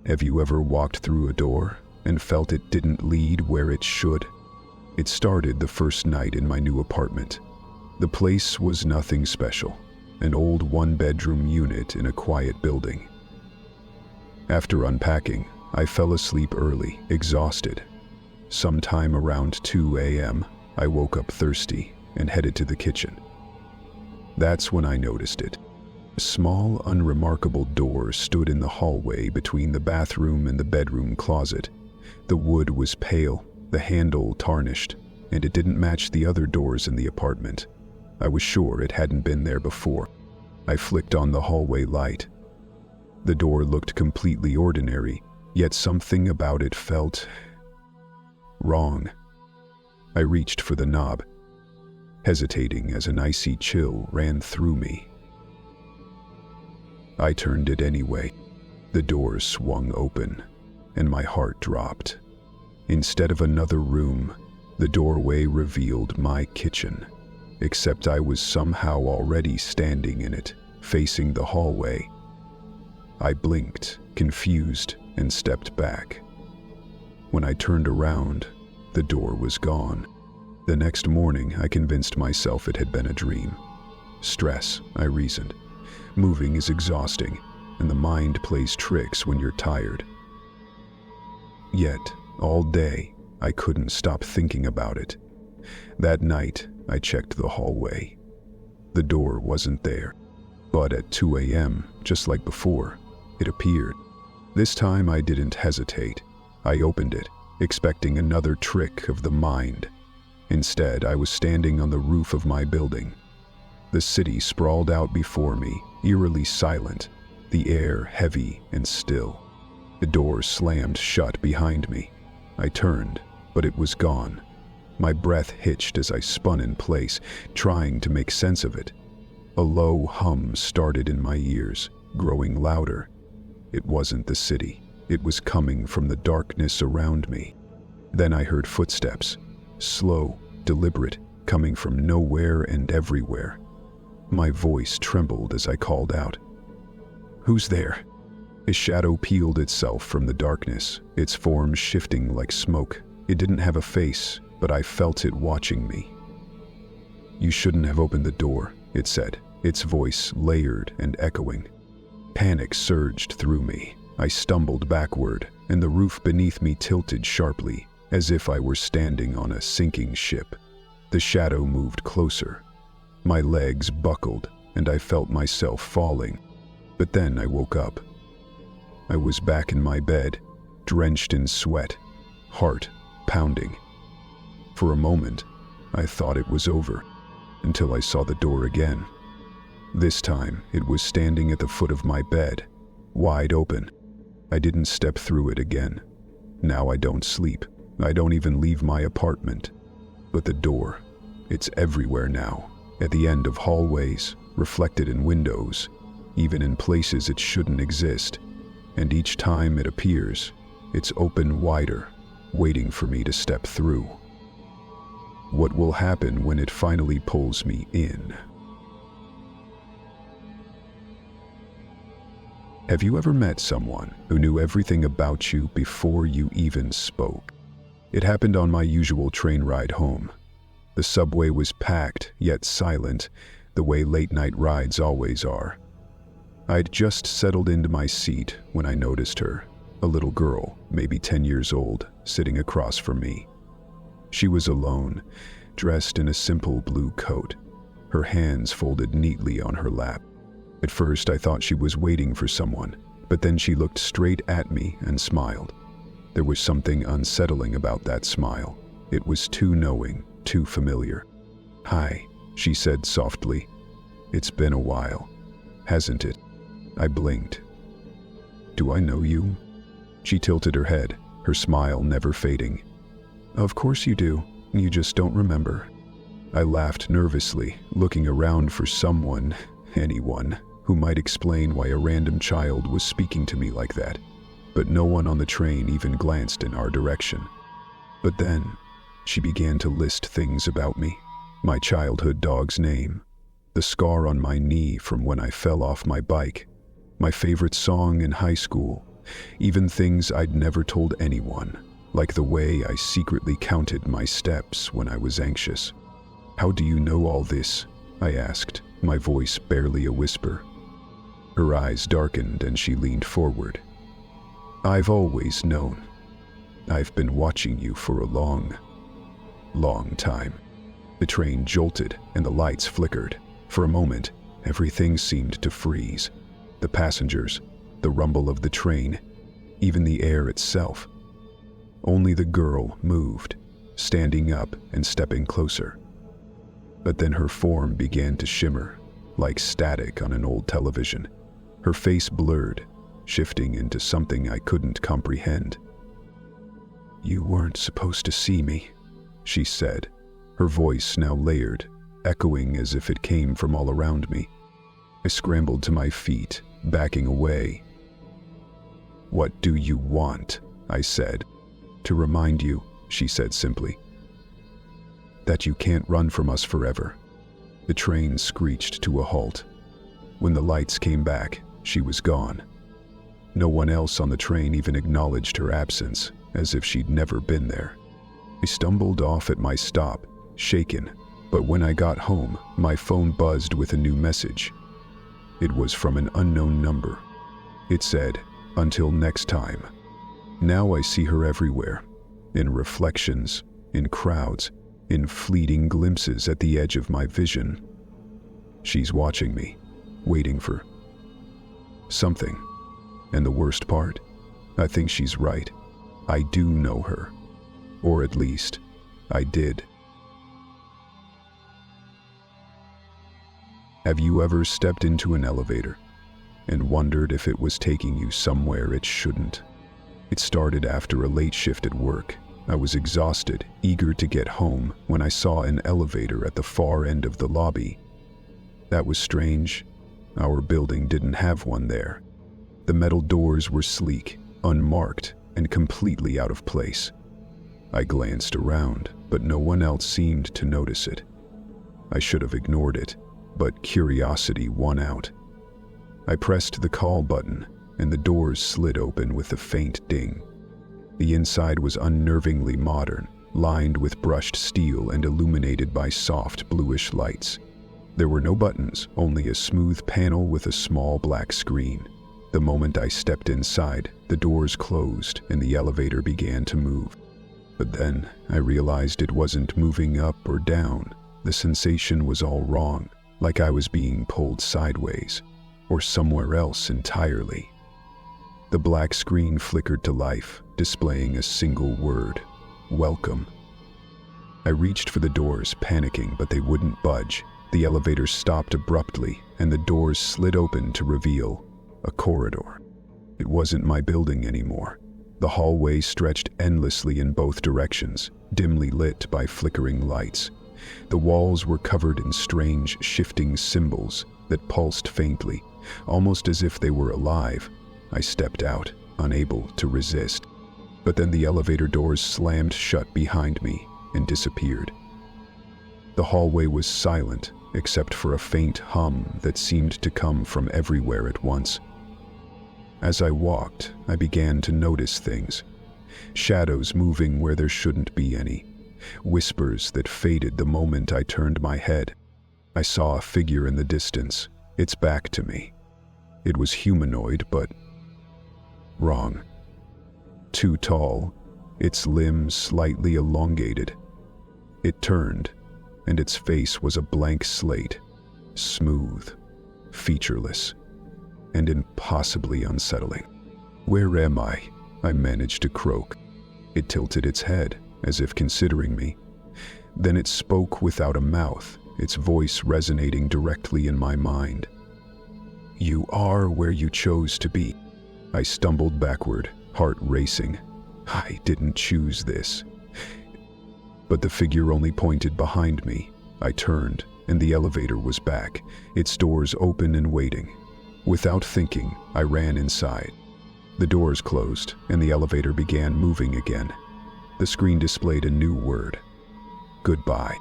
Have you ever walked through a door and felt it didn't lead where it should? It started the first night in my new apartment. The place was nothing special, an old one-bedroom unit in a quiet building. After unpacking, I fell asleep early, exhausted. Sometime around 2 a.m., I woke up thirsty and headed to the kitchen. That's when I noticed it. A small, unremarkable door stood in the hallway between the bathroom and the bedroom closet. The wood was pale, the handle tarnished, and it didn't match the other doors in the apartment. I was sure it hadn't been there before. I flicked on the hallway light. The door looked completely ordinary, yet something about it felt wrong. I reached for the knob, hesitating as an icy chill ran through me. I turned it anyway. The door swung open, and my heart dropped. Instead of another room, the doorway revealed my kitchen, except I was somehow already standing in it, facing the hallway. I blinked, confused, and stepped back. When I turned around, the door was gone. The next morning, I convinced myself it had been a dream. Stress, I reasoned. Moving is exhausting, and the mind plays tricks when you're tired. Yet, all day, I couldn't stop thinking about it. That night, I checked the hallway. The door wasn't there, but at 2 a.m., just like before, it appeared. This time I didn't hesitate. I opened it, expecting another trick of the mind. Instead, I was standing on the roof of my building. The city sprawled out before me, eerily silent, the air heavy and still. The door slammed shut behind me. I turned, but it was gone. My breath hitched as I spun in place, trying to make sense of it. A low hum started in my ears, growing louder. It wasn't the city. It was coming from the darkness around me. Then I heard footsteps, slow, deliberate, coming from nowhere and everywhere. My voice trembled as I called out, "Who's there?" A shadow peeled itself from the darkness, its form shifting like smoke. It didn't have a face, but I felt it watching me. "You shouldn't have opened the door," it said, its voice layered and echoing. Panic surged through me. I stumbled backward, and the roof beneath me tilted sharply, as if I were standing on a sinking ship. The shadow moved closer. My legs buckled, and I felt myself falling. But then I woke up. I was back in my bed, drenched in sweat, heart pounding. For a moment, I thought it was over, until I saw the door again. This time, it was standing at the foot of my bed, wide open. I didn't step through it again. Now I don't sleep. I don't even leave my apartment. But the door, it's everywhere now, at the end of hallways, reflected in windows, even in places it shouldn't exist. And each time it appears, it's open wider, waiting for me to step through. What will happen when it finally pulls me in? Have you ever met someone who knew everything about you before you even spoke? It happened on my usual train ride home. The subway was packed, yet silent, the way late-night rides always are. I'd just settled into my seat when I noticed her, a little girl, maybe 10 years old, sitting across from me. She was alone, dressed in a simple blue coat, her hands folded neatly on her lap. At first, I thought she was waiting for someone, but then she looked straight at me and smiled. There was something unsettling about that smile. It was too knowing, too familiar. "Hi," she said softly. "It's been a while, hasn't it?" I blinked. "Do I know you?" She tilted her head, her smile never fading. "Of course you do. You just don't remember." I laughed nervously, looking around for someone, anyone, who might explain why a random child was speaking to me like that. But no one on the train even glanced in our direction. But then, she began to list things about me. My childhood dog's name, the scar on my knee from when I fell off my bike, my favorite song in high school, Even things I'd never told anyone, like the way I secretly counted my steps when I was anxious. "How do you know all this?" I asked, my voice barely a whisper. Her eyes darkened and she leaned forward. "I've always known. I've been watching you for a long time." The train jolted and the lights flickered. For a moment, everything seemed to freeze. The passengers, the rumble of the train, even the air itself. Only the girl moved, standing up and stepping closer. But then her form began to shimmer, like static on an old television. Her face blurred, shifting into something I couldn't comprehend. "You weren't supposed to see me," she said, her voice now layered, echoing as if it came from all around me. I scrambled to my feet, backing away. "What do you want?" I said. "To remind you," she said simply, "that you can't run from us forever." The train screeched to a halt. When the lights came back, she was gone. No one else on the train even acknowledged her absence, as if she'd never been there. I stumbled off at my stop, shaken, but when I got home, my phone buzzed with a new message. It was from an unknown number. It said, "Until next time." Now I see her everywhere, in reflections, in crowds, in fleeting glimpses at the edge of my vision. She's watching me, waiting for something. And the worst part, I think she's right. I do know her. Or at least, I did. Have you ever stepped into an elevator and wondered if it was taking you somewhere it shouldn't? It started after a late shift at work. I was exhausted, eager to get home, when I saw an elevator at the far end of the lobby. That was strange. Our building didn't have one there. The metal doors were sleek, unmarked, and completely out of place. I glanced around, but no one else seemed to notice it. I should have ignored it, but curiosity won out. I pressed the call button, and the doors slid open with a faint ding. The inside was unnervingly modern, lined with brushed steel and illuminated by soft bluish lights. There were no buttons, only a smooth panel with a small black screen. The moment I stepped inside, the doors closed and the elevator began to move. But then I realized it wasn't moving up or down. The sensation was all wrong, like I was being pulled sideways, or somewhere else entirely. The black screen flickered to life, displaying a single word: "Welcome." I reached for the doors, panicking, but they wouldn't budge. The elevator stopped abruptly, and the doors slid open to reveal a corridor. It wasn't my building anymore. The hallway stretched endlessly in both directions, dimly lit by flickering lights. The walls were covered in strange, shifting symbols that pulsed faintly, almost as if they were alive. I stepped out, unable to resist. But then the elevator doors slammed shut behind me and disappeared. The hallway was silent, except for a faint hum that seemed to come from everywhere at once. As I walked, I began to notice things. Shadows moving where there shouldn't be any. Whispers that faded the moment I turned my head. I saw a figure in the distance, its back to me. It was humanoid, but wrong. Too tall, its limbs slightly elongated. It turned, and its face was a blank slate, smooth, featureless, and impossibly unsettling. "Where am I?" I managed to croak. It tilted its head, as if considering me. Then it spoke without a mouth, its voice resonating directly in my mind. "You are where you chose to be." I stumbled backward, heart racing. I didn't choose this. But the figure only pointed behind me. I turned, and the elevator was back, its doors open and waiting. Without thinking, I ran inside. The doors closed, and the elevator began moving again. The screen displayed a new word: goodbye.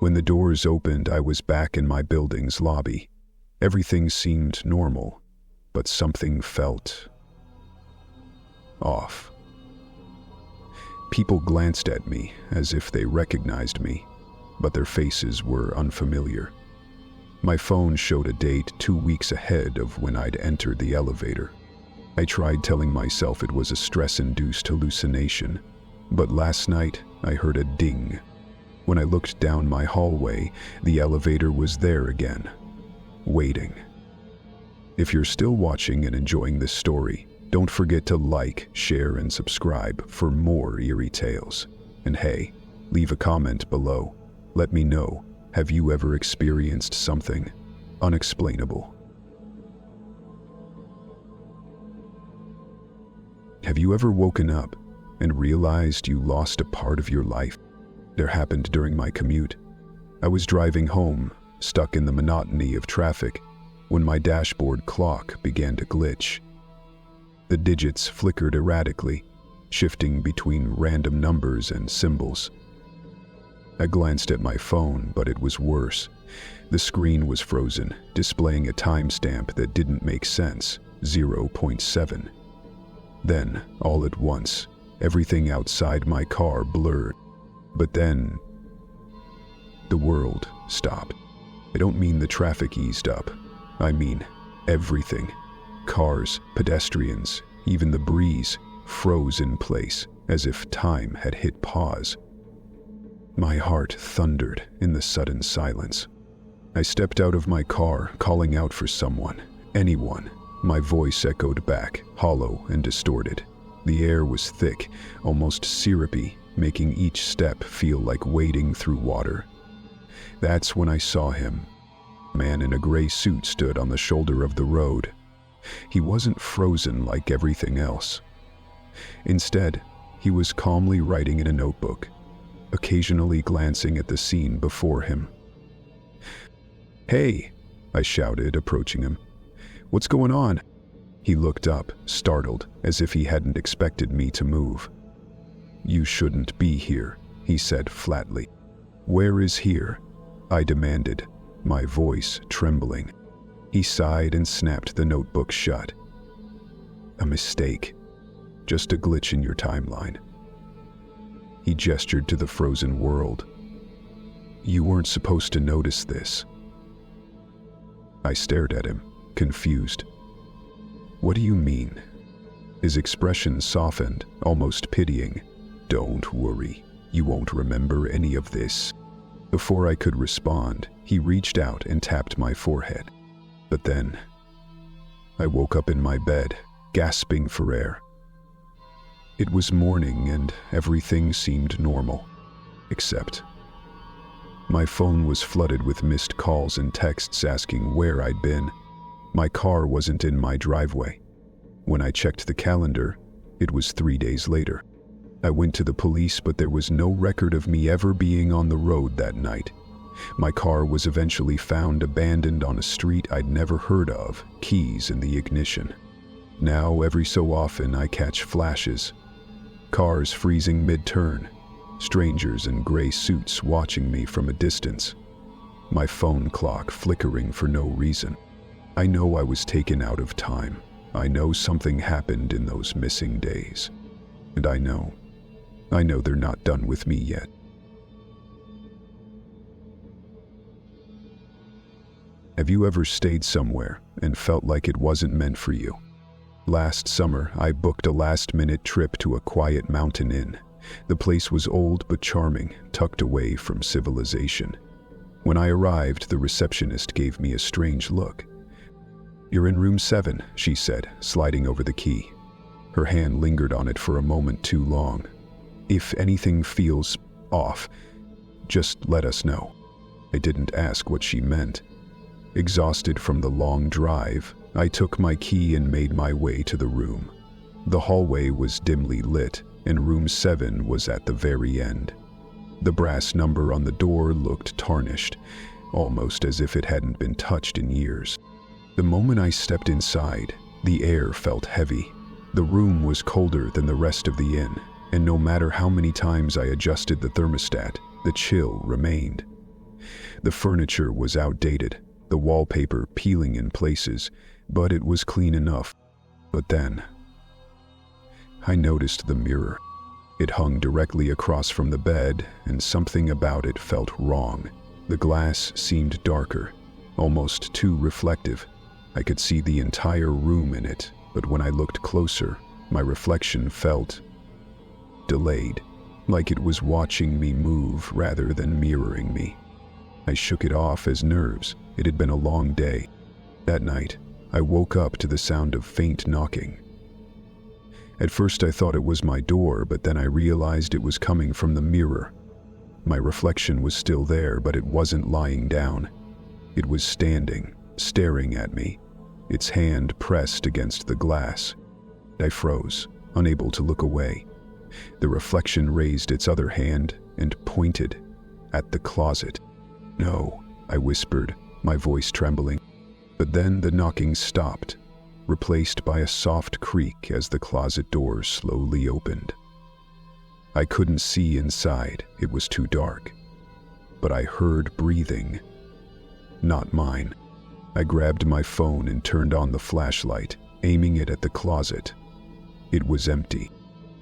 When the doors opened, I was back in my building's lobby. Everything seemed normal, but something felt off. People glanced at me as if they recognized me, but their faces were unfamiliar. My phone showed a date 2 weeks ahead of when I'd entered the elevator. I tried telling myself it was a stress-induced hallucination, but last night I heard a ding. When I looked down my hallway, the elevator was there again, waiting. If you're still watching and enjoying this story, don't forget to like, share, and subscribe for more eerie tales. And hey, leave a comment below. Let me know, have you ever experienced something unexplainable? Have you ever woken up and realized you lost a part of your life? It happened during my commute. I was driving home, stuck in the monotony of traffic, when my dashboard clock began to glitch. The digits flickered erratically, shifting between random numbers and symbols. I glanced at my phone, but it was worse. The screen was frozen, displaying a timestamp that didn't make sense, 0.7. Then, all at once, everything outside my car blurred. But then, the world stopped. I don't mean the traffic eased up. I mean everything. Cars, pedestrians, even the breeze froze in place as if time had hit pause. My heart thundered in the sudden silence. I stepped out of my car, calling out for someone, anyone. My voice echoed back, hollow and distorted. The air was thick, almost syrupy, making each step feel like wading through water. That's when I saw him. A man in a gray suit stood on the shoulder of the road. He wasn't frozen like everything else. Instead, he was calmly writing in a notebook, occasionally glancing at the scene before him. "Hey," I shouted, approaching him. "What's going on?" He looked up, startled, as if he hadn't expected me to move. "You shouldn't be here," he said flatly. "Where is here?" I demanded, my voice trembling. He sighed and snapped the notebook shut. "A mistake. Just a glitch in your timeline." He gestured to the frozen world. "You weren't supposed to notice this." I stared at him, confused. "What do you mean?" His expression softened, almost pitying. "Don't worry, you won't remember any of this." Before I could respond, he reached out and tapped my forehead. But then, I woke up in my bed, gasping for air. It was morning and everything seemed normal, except my phone was flooded with missed calls and texts asking where I'd been. My car wasn't in my driveway. When I checked the calendar, it was 3 days later. I went to the police, but there was no record of me ever being on the road that night. My car was eventually found abandoned on a street I'd never heard of, keys in the ignition. Now, every so often, I catch flashes. Cars freezing mid-turn, strangers in gray suits watching me from a distance. My phone clock flickering for no reason. I know I was taken out of time. I know something happened in those missing days. And I know they're not done with me yet. Have you ever stayed somewhere and felt like it wasn't meant for you? Last summer, I booked a last-minute trip to a quiet mountain inn. The place was old but charming, tucked away from civilization. When I arrived, the receptionist gave me a strange look. "You're in room 7, she said, sliding over the key. Her hand lingered on it for a moment too long. "If anything feels off, just let us know." I didn't ask what she meant. Exhausted from the long drive, I took my key and made my way to the room. The hallway was dimly lit, and room 7 was at the very end. The brass number on the door looked tarnished, almost as if it hadn't been touched in years. The moment I stepped inside, the air felt heavy. The room was colder than the rest of the inn, and no matter how many times I adjusted the thermostat, the chill remained. The furniture was outdated, the wallpaper peeling in places, but it was clean enough. But then, I noticed the mirror. It hung directly across from the bed, and something about it felt wrong. The glass seemed darker, almost too reflective. I could see the entire room in it, but when I looked closer, my reflection felt delayed, like it was watching me move rather than mirroring me. I shook it off as nerves. It had been a long day. That night, I woke up to the sound of faint knocking. At first I thought it was my door, but then I realized it was coming from the mirror. My reflection was still there, but it wasn't lying down. It was standing, staring at me, its hand pressed against the glass. I froze, unable to look away. The reflection raised its other hand and pointed at the closet. "No," I whispered, my voice trembling. But then the knocking stopped, replaced by a soft creak as the closet door slowly opened. I couldn't see inside, it was too dark. But I heard breathing. Not mine. I grabbed my phone and turned on the flashlight, aiming it at the closet. It was empty.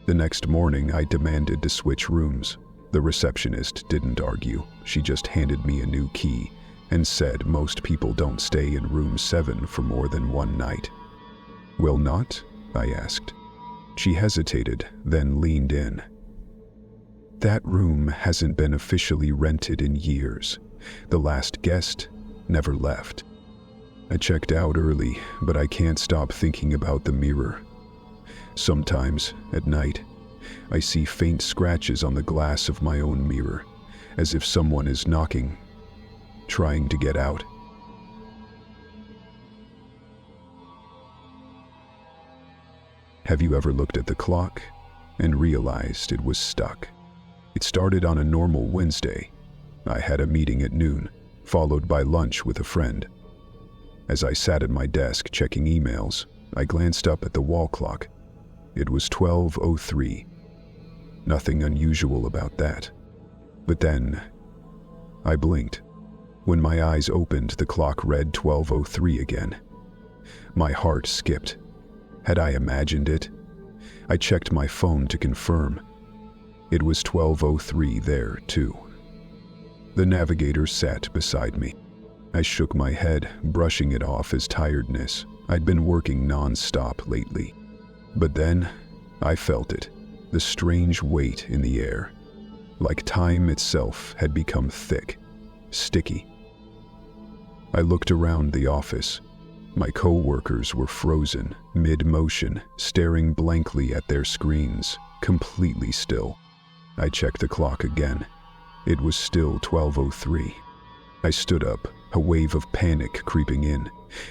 The next morning, I demanded to switch rooms. The receptionist didn't argue. She just handed me a new key and said most people don't stay in room 7 for more than one night. "Will not?" I asked. She hesitated, then leaned in. "That room hasn't been officially rented in years. The last guest never left." I checked out early, but I can't stop thinking about the mirror. Sometimes, at night, I see faint scratches on the glass of my own mirror, as if someone is knocking, trying to get out. Have you ever looked at the clock and realized it was stuck? It started on a normal Wednesday. I had a meeting at noon, followed by lunch with a friend. As I sat at my desk checking emails, I glanced up at the wall clock. It was 12:03. Nothing unusual about that. But then, I blinked. When my eyes opened, the clock read 12:03 again. My heart skipped. Had I imagined it? I checked my phone to confirm. It was 12:03 there, too. The navigator sat beside me. I shook my head, brushing it off as tiredness. I'd been working non-stop lately. But then, I felt it, the strange weight in the air. Like time itself had become thick, sticky. I looked around the office. My co-workers were frozen, mid-motion, staring blankly at their screens, completely still. I checked the clock again. It was still 12:03. I stood up, a wave of panic creeping in.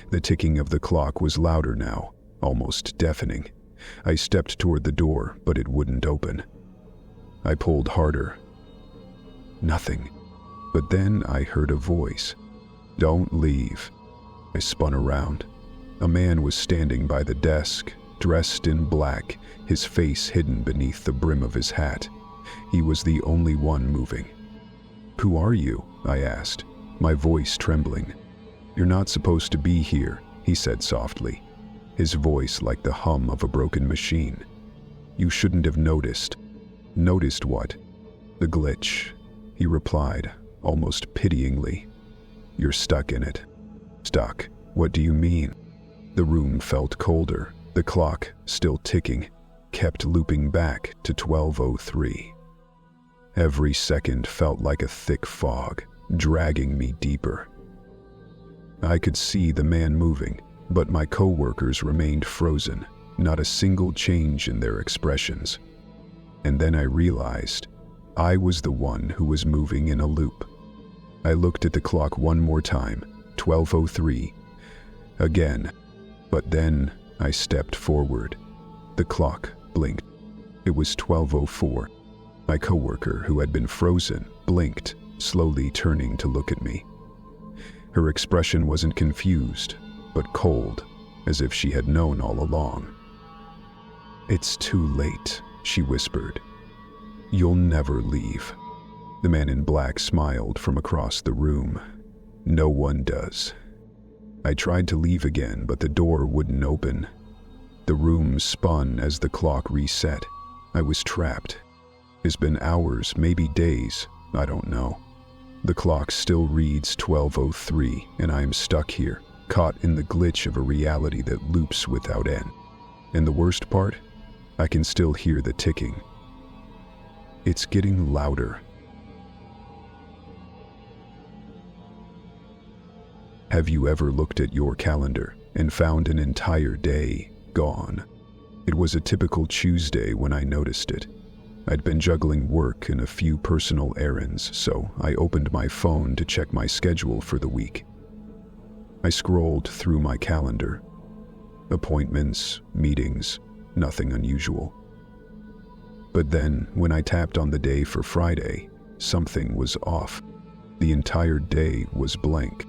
The ticking of the clock was louder now, almost deafening. I stepped toward the door, but it wouldn't open. I pulled harder. Nothing. But then I heard a voice. "Don't leave." I spun around. A man was standing by the desk, dressed in black, his face hidden beneath the brim of his hat. He was the only one moving. "Who are you?" I asked, my voice trembling. "You're not supposed to be here," he said softly, his voice like the hum of a broken machine. "You shouldn't have noticed." "Noticed what?" "The glitch," he replied, almost pityingly. "You're stuck in it." "Stuck? What do you mean?" The room felt colder. The clock, still ticking, kept looping back to 12:03. Every second felt like a thick fog, dragging me deeper. I could see the man moving, but my co-workers remained frozen, not a single change in their expressions. And then I realized I was the one who was moving in a loop. I looked at the clock one more time, 12:03. Again, but then I stepped forward. The clock blinked. It was 12:04. My coworker, who had been frozen, blinked, slowly turning to look at me. Her expression wasn't confused, but cold, as if she had known all along. "It's too late," she whispered. "You'll never leave." The man in black smiled from across the room. "No one does." I tried to leave again, but the door wouldn't open. The room spun as the clock reset. I was trapped. It's been hours, maybe days, I don't know. The clock still reads 12:03, and I am stuck here, caught in the glitch of a reality that loops without end. And the worst part? I can still hear the ticking. It's getting louder. Have you ever looked at your calendar and found an entire day gone? It was a typical Tuesday when I noticed it. I'd been juggling work and a few personal errands, so I opened my phone to check my schedule for the week. I scrolled through my calendar. Appointments, meetings, nothing unusual. But then, when I tapped on the day for Friday, something was off. The entire day was blank.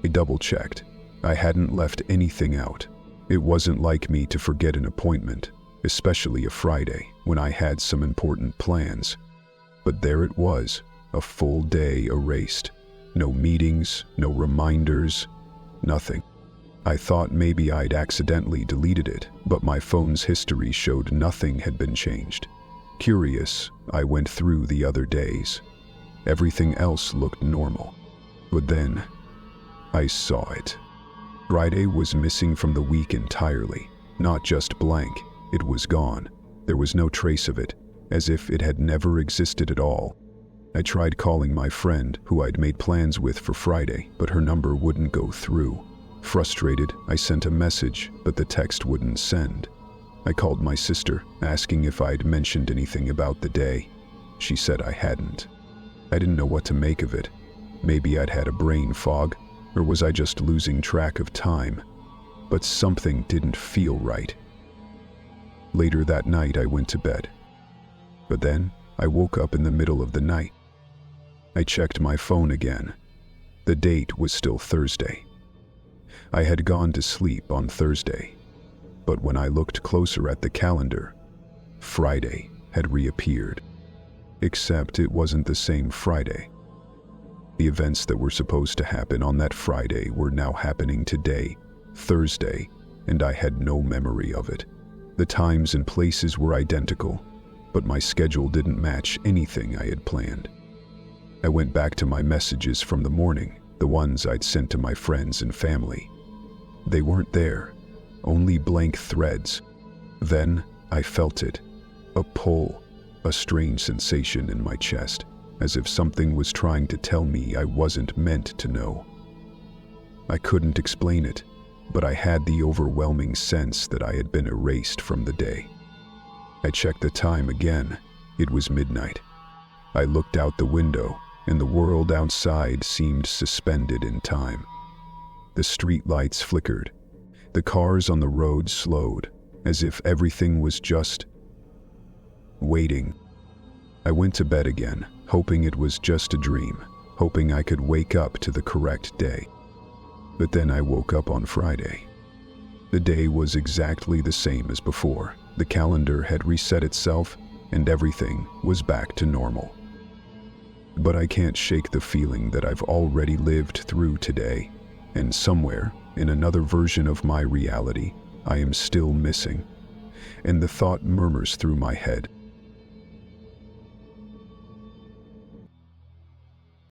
I double-checked. I hadn't left anything out. It wasn't like me to forget an appointment, especially a Friday, when I had some important plans. But there it was, a full day erased. No meetings, no reminders, nothing. I thought maybe I'd accidentally deleted it, but my phone's history showed nothing had been changed. Curious, I went through the other days. Everything else looked normal. But then, I saw it. Friday was missing from the week entirely. Not just blank, it was gone. There was no trace of it, as if it had never existed at all. I tried calling my friend, who I'd made plans with for Friday, but her number wouldn't go through. Frustrated, I sent a message, but the text wouldn't send. I called my sister, asking if I'd mentioned anything about the day. She said I hadn't. I didn't know what to make of it. Maybe I'd had a brain fog, or was I just losing track of time? But something didn't feel right. Later that night, I went to bed. But then, I woke up in the middle of the night. I checked my phone again. The date was still Thursday. I had gone to sleep on Thursday. But when I looked closer at the calendar, Friday had reappeared. Except it wasn't the same Friday. The events that were supposed to happen on that Friday were now happening today, Thursday, and I had no memory of it. The times and places were identical, but my schedule didn't match anything I had planned. I went back to my messages from the morning, the ones I'd sent to my friends and family. They weren't there, only blank threads. Then I felt it, a pull, a strange sensation in my chest, as if something was trying to tell me I wasn't meant to know. I couldn't explain it, but I had the overwhelming sense that I had been erased from the day. I checked the time again. It was midnight. I looked out the window, and the world outside seemed suspended in time. The street lights flickered. The cars on the road slowed, as if everything was just waiting. I went to bed again, hoping it was just a dream, hoping I could wake up to the correct day. But then I woke up on Friday. The day was exactly the same as before. The calendar had reset itself, and everything was back to normal. But I can't shake the feeling that I've already lived through today, and somewhere, in another version of my reality, I am still missing. And the thought murmurs through my head,